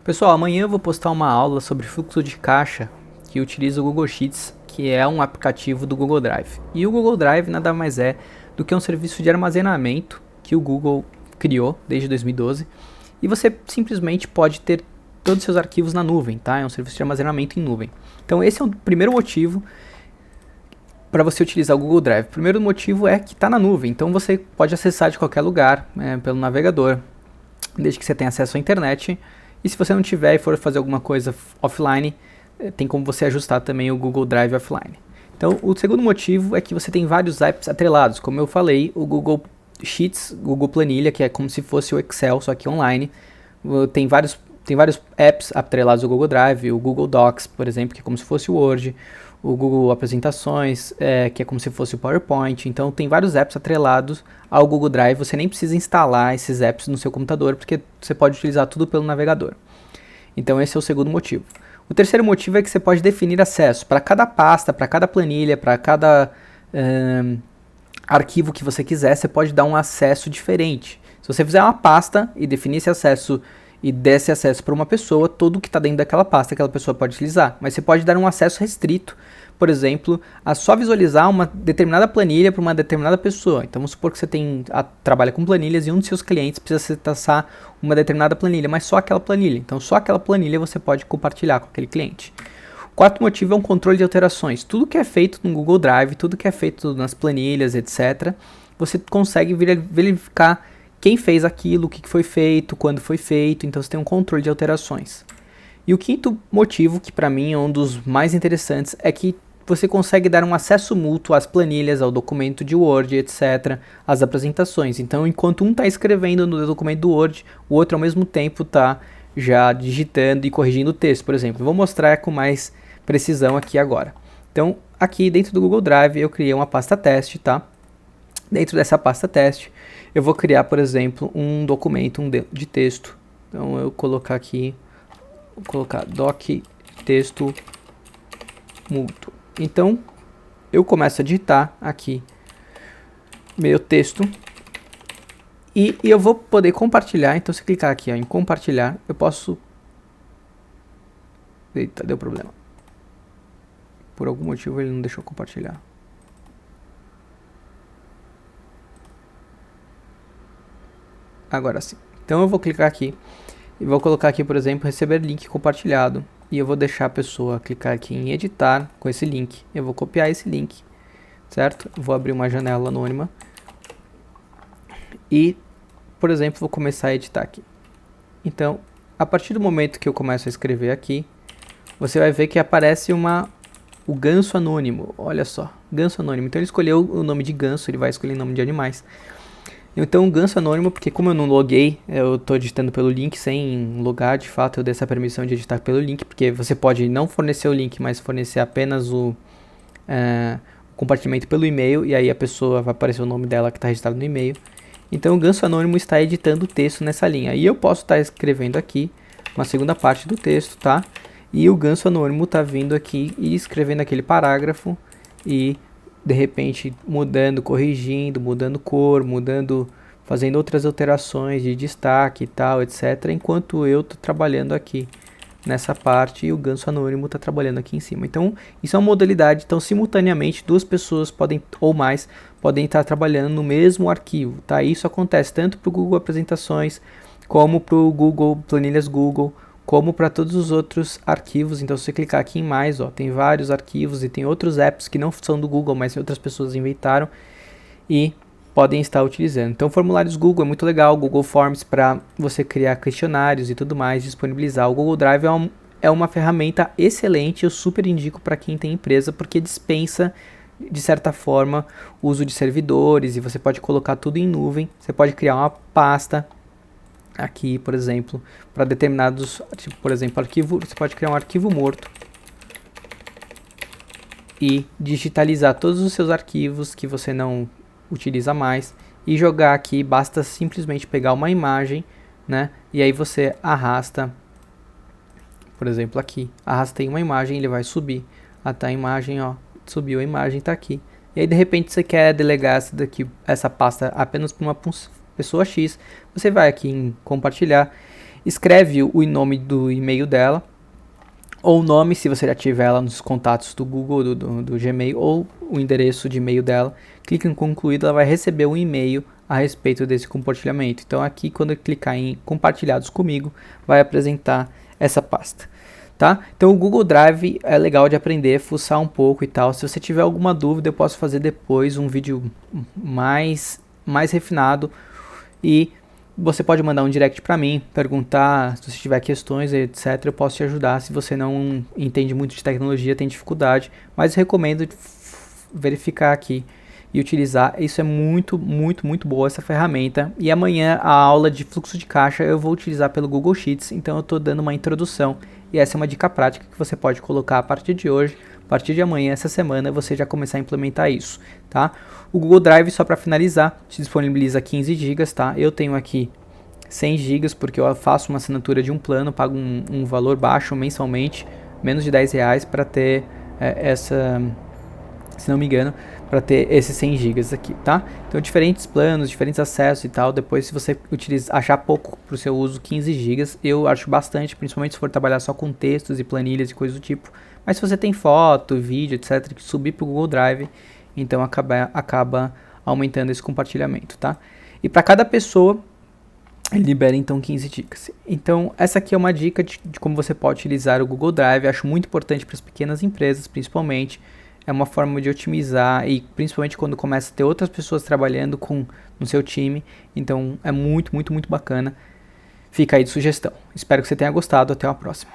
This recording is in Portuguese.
Pessoal, amanhã eu vou postar uma aula sobre fluxo de caixa que utiliza o Google Sheets, que é um aplicativo do Google Drive. E o Google Drive nada mais é do que um serviço de armazenamento que o Google criou desde 2012. E você simplesmente pode ter todos os seus arquivos na nuvem, tá? É um serviço de armazenamento em nuvem. Então esse é o primeiro motivo para você utilizar o Google Drive. O primeiro motivo é que está na nuvem, então você pode acessar de qualquer lugar pelo navegador, desde que você tenha acesso à internet. E se você não tiver e for fazer alguma coisa offline, tem como você ajustar também o Google Drive offline. Então, o segundo motivo é que você tem vários apps atrelados. Como eu falei, o Google Sheets, Google Planilha, que é como se fosse o Excel, só que online. Tem vários apps atrelados ao Google Drive, o Google Docs, por exemplo, que é como se fosse o Word, o Google Apresentações, que é como se fosse o PowerPoint. Então, tem vários apps atrelados ao Google Drive. Você nem precisa instalar esses apps no seu computador, porque você pode utilizar tudo pelo navegador. Então, esse é o segundo motivo. O terceiro motivo é que você pode definir acesso para cada pasta, para cada planilha, para cada arquivo que você quiser. Você pode dar um acesso diferente. Se você fizer uma pasta e definir esse acesso e desse acesso para uma pessoa, tudo que está dentro daquela pasta aquela pessoa pode utilizar. Mas você pode dar um acesso restrito, por exemplo, a só visualizar uma determinada planilha para uma determinada pessoa. Então vamos supor que você trabalha com planilhas e um dos seus clientes precisa acessar uma determinada planilha, mas só aquela planilha. Então só aquela planilha você pode compartilhar com aquele cliente. O quarto motivo é um controle de alterações. Tudo que é feito no Google Drive, tudo que é feito nas planilhas, etc., você consegue verificar quem fez aquilo, o que foi feito, quando foi feito, então você tem um controle de alterações. E o quinto motivo, que para mim é um dos mais interessantes, é que você consegue dar um acesso mútuo às planilhas, ao documento de Word, etc., às apresentações. Então, enquanto um está escrevendo no documento do Word, o outro ao mesmo tempo está já digitando e corrigindo o texto, por exemplo. Vou mostrar com mais precisão aqui agora. Então, aqui dentro do Google Drive eu criei uma pasta teste, tá? Dentro dessa pasta teste, eu vou criar, por exemplo, um documento de texto. Então, eu colocar aqui, vou colocar doc texto mútuo. Então, eu começo a digitar aqui meu texto e eu vou poder compartilhar. Então, se clicar aqui em compartilhar, eu posso... Eita, deu problema. Por algum motivo ele não deixou compartilhar. Agora sim. Então eu vou clicar aqui e vou colocar aqui, por exemplo, receber link compartilhado. E eu vou deixar a pessoa clicar aqui em editar com esse link. Eu vou copiar esse link, certo? Vou abrir uma janela anônima. E, por exemplo, vou começar a editar aqui. Então, a partir do momento que eu começo a escrever aqui, você vai ver que aparece o ganso anônimo. Olha só, ganso anônimo. Então ele escolheu o nome de ganso, ele vai escolher nome de animais. Então, ganso anônimo, porque como eu não loguei, eu estou editando pelo link sem logar, de fato eu dei essa permissão de editar pelo link, porque você pode não fornecer o link, mas fornecer apenas o compartilhamento pelo e-mail, e aí a pessoa vai aparecer o nome dela que está registrado no e-mail. Então, o ganso anônimo está editando o texto nessa linha. E eu posso estar escrevendo aqui uma segunda parte do texto, tá? E o ganso anônimo está vindo aqui e escrevendo aquele parágrafo e... de repente mudando, corrigindo, mudando cor, fazendo outras alterações de destaque e tal, etc. Enquanto eu estou trabalhando aqui nessa parte e o ganso anônimo está trabalhando aqui em cima. Então, isso é uma modalidade. Então, simultaneamente, duas pessoas ou mais podem estar trabalhando no mesmo arquivo, tá? Isso acontece tanto para o Google Apresentações, como para o Google Planilhas Google, como para todos os outros arquivos. Então, se você clicar aqui em mais, ó, tem vários arquivos e tem outros apps que não são do Google, mas outras pessoas inventaram e podem estar utilizando. Então, formulários Google é muito legal, Google Forms para você criar questionários e tudo mais, disponibilizar. O Google Drive é uma ferramenta excelente, eu super indico para quem tem empresa, porque dispensa, de certa forma, o uso de servidores e você pode colocar tudo em nuvem, você pode criar uma pasta aqui, por exemplo, para determinados, tipo, por exemplo, arquivo, você pode criar um arquivo morto e digitalizar todos os seus arquivos que você não utiliza mais e jogar aqui. Basta simplesmente pegar uma imagem, né? E aí você arrasta, por exemplo, aqui, arrastei uma imagem, ele vai subir até a imagem, ó, subiu a imagem, tá aqui. E aí de repente você quer delegar essa pasta apenas para uma pessoa X, você vai aqui em compartilhar escreve o nome do e-mail dela, ou o nome, se você já tiver ela nos contatos do Google, do Gmail, ou o endereço de e-mail dela, clica em concluído, ela vai receber um e-mail a respeito desse compartilhamento. Então aqui, quando eu clicar em compartilhados comigo, vai apresentar essa pasta. Tá? Então o Google Drive é legal de aprender, fuçar um pouco e tal. Se você tiver alguma dúvida, eu posso fazer depois um vídeo mais refinado, e você pode mandar um direct para mim, perguntar se você tiver questões, etc. Eu posso te ajudar. Se você não entende muito de tecnologia, tem dificuldade, mas eu recomendo verificar aqui e utilizar. Isso é muito boa essa ferramenta. E amanhã a aula de fluxo de caixa eu vou utilizar pelo Google Sheets, então eu estou dando uma introdução, e essa é uma dica prática que você pode colocar a partir de hoje, a partir de amanhã, essa semana, você já começar a implementar isso, tá? O Google Drive, só para finalizar, te disponibiliza 15 GB, tá? Eu tenho aqui 100 GB porque eu faço uma assinatura de um plano, pago um valor baixo mensalmente, menos de R$10 para ter essa, se não me engano, para ter esses 100 GB aqui, tá? Então diferentes planos, diferentes acessos e tal. Depois, se você achar pouco para o seu uso, 15 GB, eu acho bastante, principalmente se for trabalhar só com textos e planilhas e coisas do tipo. Mas se você tem foto, vídeo, etc, que subir para o Google Drive, então acaba aumentando esse compartilhamento, tá? E para cada pessoa, ele libera então 15 dicas. Então essa aqui é uma dica de como você pode utilizar o Google Drive. Acho muito importante para as pequenas empresas, principalmente. É uma forma de otimizar, e principalmente quando começa a ter outras pessoas trabalhando no seu time. Então é muito bacana. Fica aí de sugestão. Espero que você tenha gostado. Até a próxima.